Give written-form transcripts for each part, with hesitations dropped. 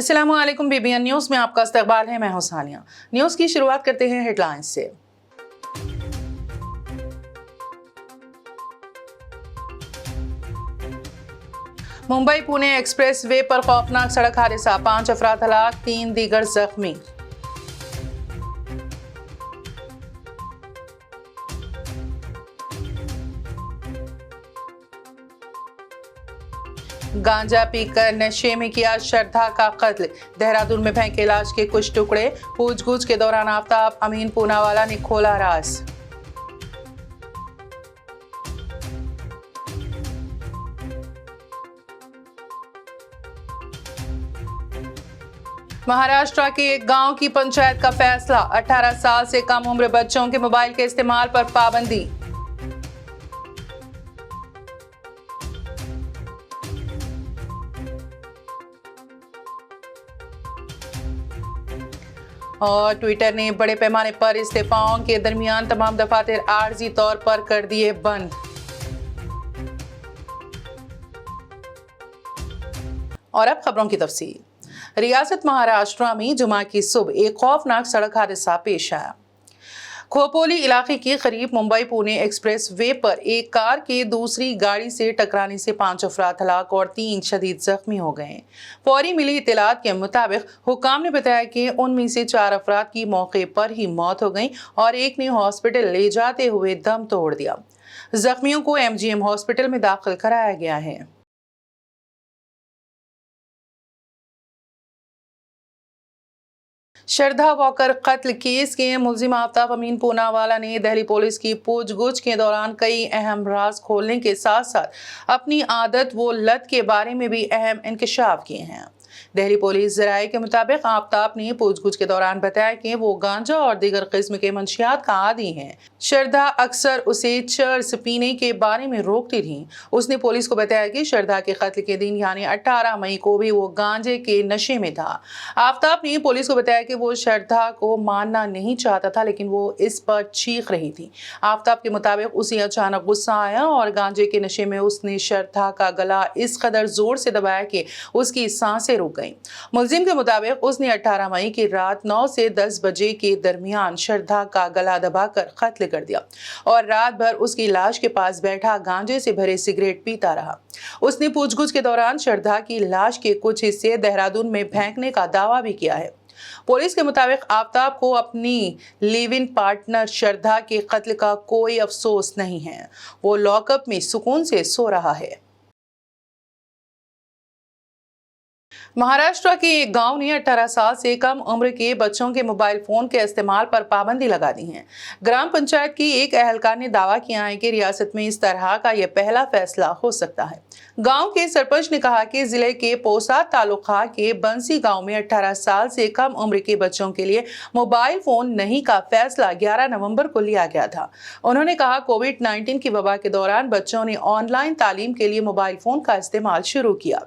अस्सलामुअलैकुम BBN news में आपका इस्तकबाल है। मैं हूं सानिया। न्यूज़ की शुरुआत करते हैं हेडलाइंस से। मुंबई पुणे एक्सप्रेस वे पर खौफनाक सड़क हादसा, 5 अफराद हलाक, 3 दीगर जख्मी। गांजा पीकर नशे में किया श्रद्धा का कत्ल, देहरादून में फेंके लाश के कुछ टुकड़े, पूछगछ के दौरान आफ्ताब अमीन पूनावाला ने खोला राज। महाराष्ट्र के एक गांव की पंचायत का फैसला, 18 साल से कम उम्र बच्चों के मोबाइल के इस्तेमाल पर पाबंदी। और ट्विटर ने बड़े पैमाने पर इस्तीफाओं के दरमियान तमाम दफातर आर्जी तौर पर कर दिए बंद। और अब खबरों की तफसील। रियासत महाराष्ट्र में जुमा की सुबह एक खौफनाक सड़क हादसा पेश आया। खोपोली इलाके के करीब मुंबई पुणे एक्सप्रेस वे पर एक कार के दूसरी गाड़ी से टकराने से 5 अफराद हलाक और 3 शदीद जख्मी हो गए। फौरी मिली इत्तलात के मुताबिक हुकाम ने बताया कि उनमें से 4 अफराद की मौके पर ही मौत हो गई और एक ने हॉस्पिटल ले जाते हुए दम तोड़ दिया। जख्मियों को MGM हॉस्पिटल में दाखिल कराया गया है। श्रद्धा वॉकर कत्ल केस के मुलजिम आफ्ताब अमीन पूनावाला ने दिल्ली पुलिस की पूछगछ के दौरान कई अहम राज खोलने के साथ साथ अपनी आदत व लत के बारे में भी अहम इंकशाफ किए हैं। दिल्ली पुलिस जराये के मुताबिक आफ्ताब ने पूछगछ के दौरान बताया कि वो गांजा और दीगर किस्म के मंशियात का आदी हैं। श्रद्धा अक्सर उसे चर्स पीने के बारे में रोकती थी। उसने पुलिस को बताया कि श्रद्धा के कत्ल के दिन यानी 18 मई को भी वो गांजे के नशे में था। आफ्ताब ने पुलिस को बताया कि वो श्रद्धा को मानना नहीं चाहता था, लेकिन वो इस पर चीख रही थी। आफ्ताब के मुताबिक उसे अचानक गुस्सा आया और गांजे के नशे में उसने श्रद्धा का गला इस कदर जोर से दबाया कि उसकी सांसें रुक गईं। मुलजिम के मुताबिक उसने 18 मई की रात 9 से 10 बजे के दरमियान श्रद्धा का गला दबाकर कत्ल कर दिया और रात भर उसकी लाश के पास बैठा गांजे से भरे सिगरेट पीता रहा। उसने पूछगछ के दौरान श्रद्धा की लाश के कुछ हिस्से देहरादून में फेंकने का दावा भी किया है। पुलिस के मुताबिक आफ्ताब को अपनी लिव इन पार्टनर श्रद्धा के कत्ल का कोई अफसोस नहीं है। वो लॉकअप में सुकून से सो रहा है। महाराष्ट्र के एक गांव ने 18 साल से कम उम्र के बच्चों के मोबाइल फोन के इस्तेमाल पर पाबंदी लगा दी है। ग्राम पंचायत की एक अहलकार ने दावा किया है कि रियासत में इस तरह का यह पहला फैसला हो सकता है। गांव के सरपंच ने कहा कि जिले के पोसा तालुका के बंसी गांव में 18 साल से कम उम्र के बच्चों के लिए मोबाइल फोन नहीं का फैसला 11 नवंबर को लिया गया था। उन्होंने कहा कोविड-19 की वबा के दौरान बच्चों ने ऑनलाइन तालीम के लिए मोबाइल फोन का इस्तेमाल शुरू किया।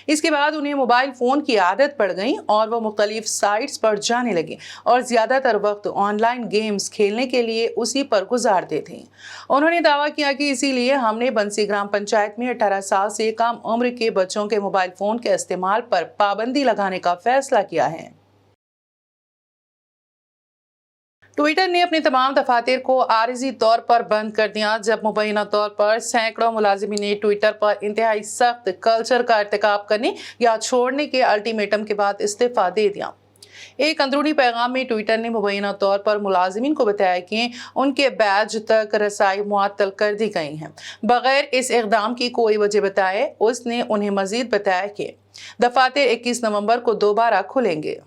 इसके बाद उन्हें मोबाइल फोन की आदत पड़ गई और वो मुख्तलिफ साइट्स पर जाने लगे और ज्यादातर वक्त ऑनलाइन गेम्स खेलने के लिए उसी पर गुजारते थे। उन्होंने दावा किया कि इसीलिए हमने बंसी ग्राम पंचायत में 18 साल से कम उम्र के बच्चों के मोबाइल फोन के इस्तेमाल पर पाबंदी लगाने का फैसला किया है। ट्विटर ने अपने तमाम दफातर को आरिजी तौर पर बंद कर दिया, जब मुबैना तौर पर सैकड़ों मुलाजिमीन ने ट्विटर पर इंतहाई सख्त कल्चर का इर्तिकाब करने या छोड़ने के अल्टीमेटम के बाद इस्तीफा दे दिया। एक अंदरूनी पैगाम में ट्विटर ने मुबैना तौर पर मुलाजिमीन को बताया कि उनके बैज तक रसाई मुअत्तल कर दी गई हैं। बगैर इस इक़दाम की कोई वजह बताए उसने उन्हें मजीद बताया कि दफातर 21 नवंबर को दोबारा खुलेंगे।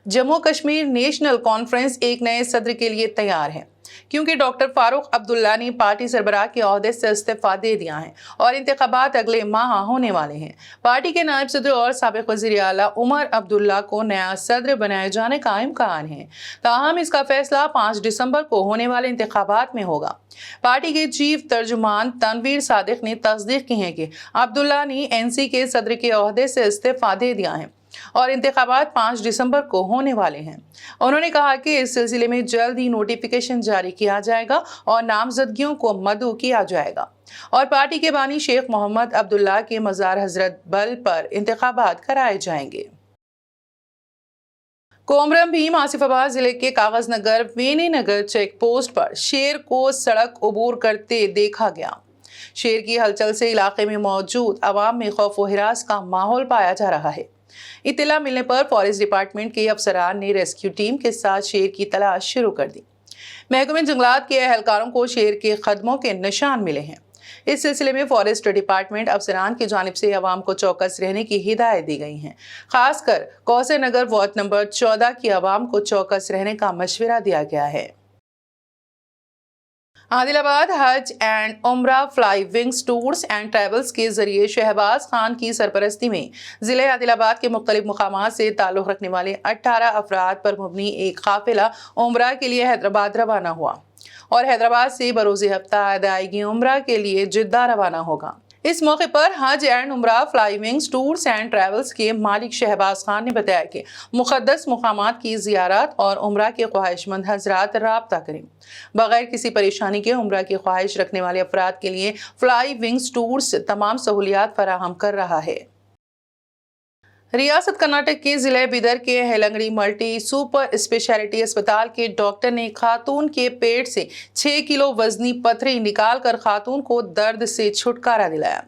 जम्मू कश्मीर नेशनल कॉन्फ्रेंस एक नए सदर के लिए तैयार है, क्योंकि डॉक्टर फारूक अब्दुल्ला ने पार्टी सरबराह के ओहदे से इस्तीफा दे दिया है और इंतखाबात अगले माह होने वाले हैं। पार्टी के नायब सदर और साबिक वज़ीर आला उमर अब्दुल्ला को नया सदर बनाए जाने का इम्कान है। ताहम इसका फैसला 5 दिसंबर को होने वाले इंतखाबात में होगा। पार्टी के चीफ तर्जुमान तनवीर सादिक ने तस्दीक की है कि अब्दुल्ला ने NC के सदर के ओहदे से इस्तीफा दे दिया है और इंतखाबात 5 दिसंबर को होने वाले हैं। उन्होंने कहा कि इस सिलसिले में जल्द ही नोटिफिकेशन जारी किया जाएगा और नामजदगियों को मदऊ किया जाएगा। और पार्टी के बानी शेख मोहम्मद अब्दुल्ला के मज़ार हजरत बल पर इंतखाबात कराए जाएंगे। कोमरम भीम आसिफाबाद जिले के कागज नगर वेनी नगर चेक पोस्ट पर शेर को सड़क अबूर करते देखा गया। शेर की हलचल से इलाके में मौजूद आवाम में खौफ व हिरास का माहौल पाया जा रहा है। इत्तला मिलने पर फॉरेस्ट डिपार्टमेंट के अफसरान ने रेस्क्यू टीम के साथ शेर की तलाश शुरू कर दी। महकमे जंगलात के एहलकारों को शेर के कदमों के निशान मिले हैं। इस सिलसिले में फॉरेस्ट डिपार्टमेंट अफसरान की जानिब से अवाम को चौकस रहने की हिदायत दी गई है। खासकर कौसे नगर वार्ड नंबर 14 की अवाम को चौकस रहने का मशवरा दिया गया है। आदिलाबाद हज एंड उम्रा fly wings tours and travels के जरिए शहबाज खान की सरपरस्ती में जिले आदिलाबाद के मुख्तलिफ मुकामात से ताल्लुक़ रखने वाले 18 अफराद पर मुबनी एक काफिला उम्रा के लिए हैदराबाद रवाना हुआ और हैदराबाद से बरोज़े हफ्ता अदायगी उम्रा के लिए जिद्दा रवाना होगा। इस मौके पर हज एंड उम्रा fly wings tours and travels के मालिक शहबाज खान ने बताया कि मुक़द्दस मुकामात की ज़ियारत और उम्रा के ख्वाहिशमंद हजरात राब्ता करें। बगैर किसी परेशानी के उम्रा की ख्वाहिश रखने वाले अफराद के लिए फ्लाई विंग्स टूर्स तमाम सहूलियात फराहम कर रहा है। रियासत कर्नाटक के जिले बिदर के हेलंगड़ी मल्टी सुपर स्पेशलिटी अस्पताल के डॉक्टर ने खातून के पेट से 6 किलो वजनी पथरी निकालकर खातून को दर्द से छुटकारा दिलाया।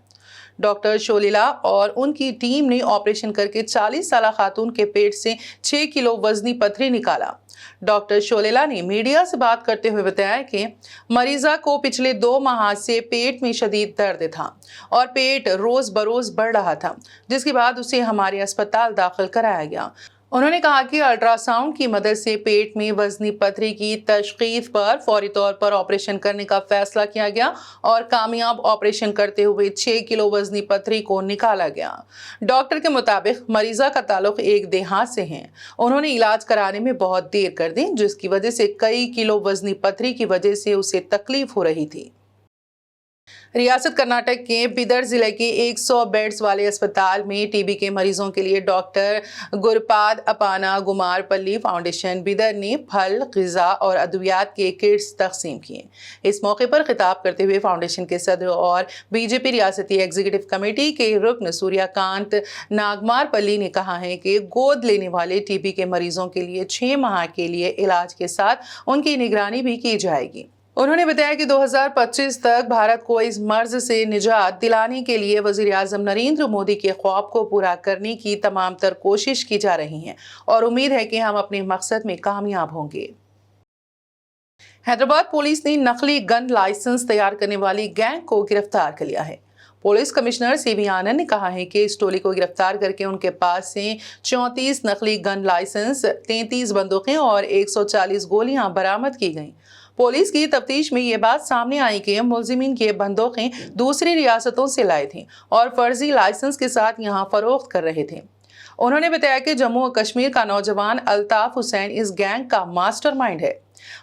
डॉक्टर शोलीला और उनकी टीम ने ऑपरेशन करके 40 साल खातून के पेट से 6 किलो वजनी पथरी निकाला। डॉक्टर शोलीला ने मीडिया से बात करते हुए बताया कि मरीजा को पिछले 2 माह से पेट में शदीद दर्द था और पेट रोज बरोज बढ़ रहा था, जिसके बाद उसे हमारे अस्पताल दाखिल कराया गया। उन्होंने कहा कि अल्ट्रासाउंड की मदद से पेट में वजनी पथरी की तशखीस पर फौरी तौर पर ऑपरेशन करने का फैसला किया गया और कामयाब ऑपरेशन करते हुए 6 किलो वजनी पथरी को निकाला गया। डॉक्टर के मुताबिक मरीजा का ताल्लुक एक देहात से है। उन्होंने इलाज कराने में बहुत देर कर दी, जिसकी वजह से कई किलो वजनी पथरी की वजह से उसे तकलीफ हो रही थी। रियासत कर्नाटक के बिदर जिले के 100 बेड्स वाले अस्पताल में टीबी के मरीजों के लिए डॉक्टर गुरपाद अपाना गुमारपल्ली फाउंडेशन बिदर ने फल, ग़िज़ा और अद्वियात के किट्स तकसीम किए। इस मौके पर खिताब करते हुए फाउंडेशन के सदर और बीजेपी रियासती एग्जीक्यूटिव कमेटी के रुकन सूर्यकांत नागमारपल्ली ने कहा है कि गोद लेने वाले टीबी के मरीजों के लिए 6 माह के लिए इलाज के साथ उनकी निगरानी भी की जाएगी। उन्होंने बताया कि 2025 तक भारत को इस मर्ज से निजात दिलाने के लिए वज़ीर आज़म नरेंद्र मोदी के ख्वाब को पूरा करने की तमाम तर कोशिश की जा रही है और उम्मीद है कि हम अपने मकसद में कामयाब होंगे। हैदराबाद पुलिस ने नकली गन लाइसेंस तैयार करने वाली गैंग को गिरफ्तार कर लिया है। पुलिस कमिश्नर सीवी आनंद ने कहा है कि इस टोली को गिरफ्तार करके उनके पास से 34 नकली गन लाइसेंस, 33 बंदूकें और 140 गोलियां बरामद की गईं। पुलिस की तफ्तीश में ये बात सामने आई कि मुलजिमीन ये बंदूकें दूसरी रियासतों से लाए थे और फर्जी लाइसेंस के साथ यहां फरोख्त कर रहे थे। उन्होंने बताया कि जम्मू और कश्मीर का नौजवान अल्ताफ हुसैन इस गैंग का मास्टरमाइंड है।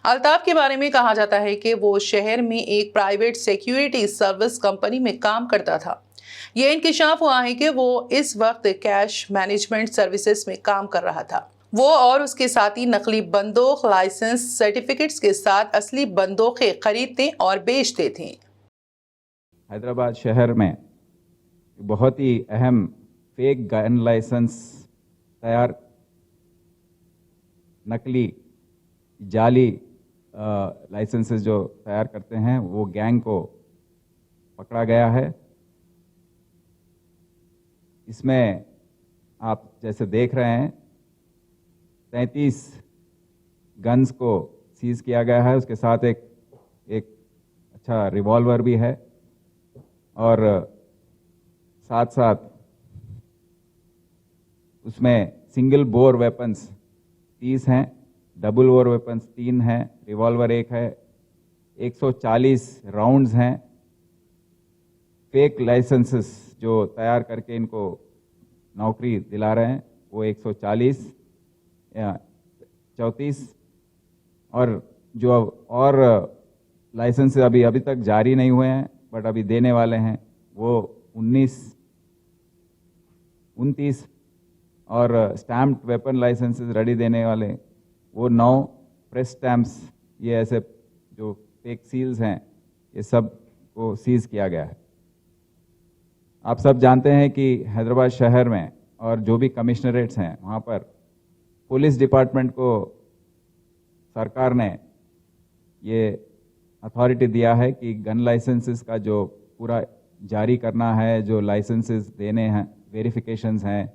अल्ताफ के बारे में कहा जाता है कि वो शहर में एक प्राइवेट सिक्योरिटी सर्विस कंपनी में काम करता था। ये इंकिशाफ हुआ है कि वो इस वक्त कैश मैनेजमेंट सर्विसेज में काम कर रहा था। वो और उसके साथी नकली बंदूक लाइसेंस सर्टिफिकेट्स के साथ असली बंदूकें खरीदते और बेचते थे। हैदराबाद शहर में बहुत ही अहम फेक गन लाइसेंस तैयार, नकली जाली लाइसेंसेस जो तैयार करते हैं, वो गैंग को पकड़ा गया है। इसमें आप जैसे देख रहे हैं 33 गन्स को सीज किया गया है। उसके साथ एक अच्छा रिवॉल्वर भी है और साथ साथ उसमें सिंगल बोर वेपन्स 30 हैं, डबल बोर वेपन्स 3 हैं, रिवॉल्वर 1 है, 140 राउंड्स हैं। फेक लाइसेंसेस जो तैयार करके इनको नौकरी दिला रहे हैं वो 140 या 34 और जो और लाइसेंस अभी तक जारी नहीं हुए हैं बट अभी देने वाले हैं वो 29 और स्टैम्प्ड वेपन लाइसेंसेस रेडी देने वाले वो 9 प्रेस स्टैम्प्स, ये ऐसे जो फेक सील्स हैं ये सब को सीज किया गया है। आप सब जानते हैं कि हैदराबाद शहर में और जो भी कमिश्नरेट्स हैं वहाँ पर पुलिस डिपार्टमेंट को सरकार ने ये अथॉरिटी दिया है कि गन लाइसेंसेस का जो पूरा जारी करना है, जो लाइसेंसेस देने हैं, वेरिफिकेशंस हैं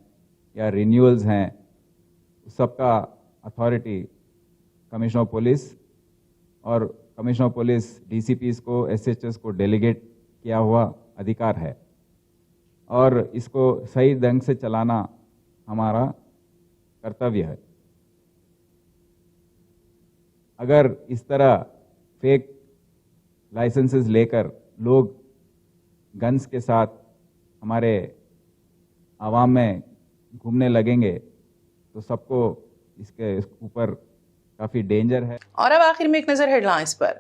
या रिन्यूअल्स हैं, सबका अथॉरिटी कमिश्नर पुलिस और कमिश्नर पुलिस डीसीपीस को, एसएचएस को डेलीगेट किया हुआ अधिकार है और इसको सही ढंग से चलाना हमारा कर्तव्य है। अगर इस तरह फेक लाइसेंसेस लेकर लोग गन्स के साथ हमारे आवाम में घूमने लगेंगे तो सबको इसके ऊपर काफ़ी डेंजर है। और अब आखिर में एक नजर हेडलाइंस पर।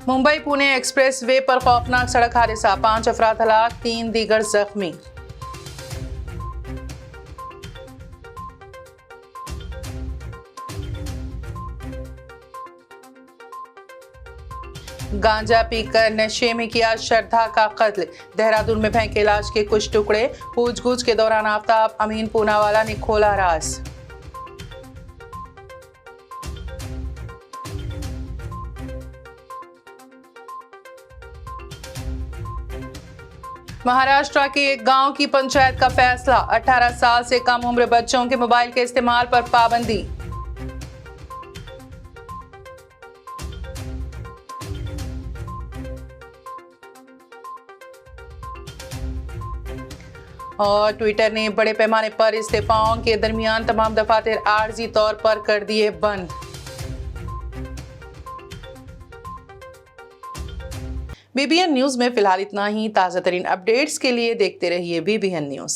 मुंबई पुणे एक्सप्रेस वे पर खौफनाक सड़क हादसा, 5 अफराद हलाक, 3 दीगर जख्मी। गांजा पीकर नशे में किया श्रद्धा का कत्ल, देहरादून में फेंके लाश के कुछ टुकड़े, पूछगछ के दौरान आफ्ताब अमीन पूनावाला ने खोला राज। महाराष्ट्र के एक गांव की पंचायत का फैसला, 18 साल से कम उम्र बच्चों के मोबाइल के इस्तेमाल पर पाबंदी। और ट्विटर ने बड़े पैमाने पर इस्तीफाओं के दरमियान तमाम दफातर आर्जी तौर पर कर दिए बंद। बीबीएन न्यूज में फिलहाल इतना ही। ताज़ा तरीन अपडेट्स के लिए देखते रहिए बीबीएन न्यूज।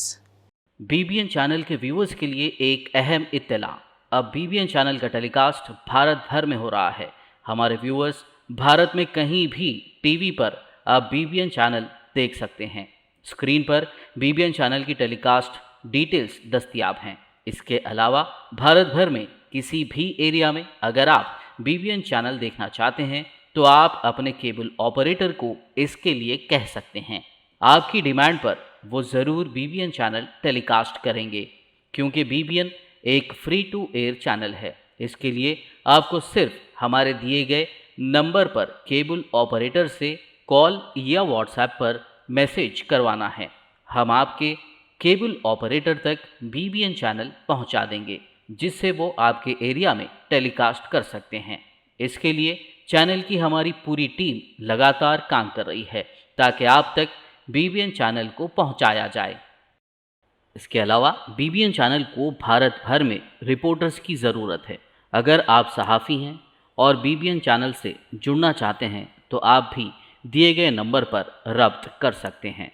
बीबीएन चैनल के व्यूअर्स के लिए एक अहम इत्तला, अब बीबीएन चैनल का टेलीकास्ट भारत भर में हो रहा है। हमारे व्यूअर्स भारत में कहीं भी टीवी पर अब बीबीएन चैनल देख सकते हैं। स्क्रीन पर बीबीएन चैनल की टेलीकास्ट डिटेल्स दस्तयाब हैं। इसके अलावा भारत भर में किसी भी एरिया में अगर आप बीबीएन चैनल देखना चाहते हैं तो आप अपने केबल ऑपरेटर को इसके लिए कह सकते हैं। आपकी डिमांड पर वो ज़रूर बीबीएन चैनल टेलीकास्ट करेंगे, क्योंकि बीबीएन एक फ्री टू एयर चैनल है। इसके लिए आपको सिर्फ हमारे दिए गए नंबर पर केबल ऑपरेटर से कॉल या व्हाट्सएप पर मैसेज करवाना है। हम आपके केबल ऑपरेटर तक बीबीएन चैनल पहुंचा देंगे, जिससे वो आपके एरिया में टेलीकास्ट कर सकते हैं। इसके लिए चैनल की हमारी पूरी टीम लगातार काम कर रही है ताकि आप तक बीबीएन चैनल को पहुंचाया जाए। इसके अलावा बीबीएन चैनल को भारत भर में रिपोर्टर्स की ज़रूरत है। अगर आप सहाफ़ी हैं और बीबीएन चैनल से जुड़ना चाहते हैं तो आप भी दिए गए नंबर पर रब्त कर सकते हैं।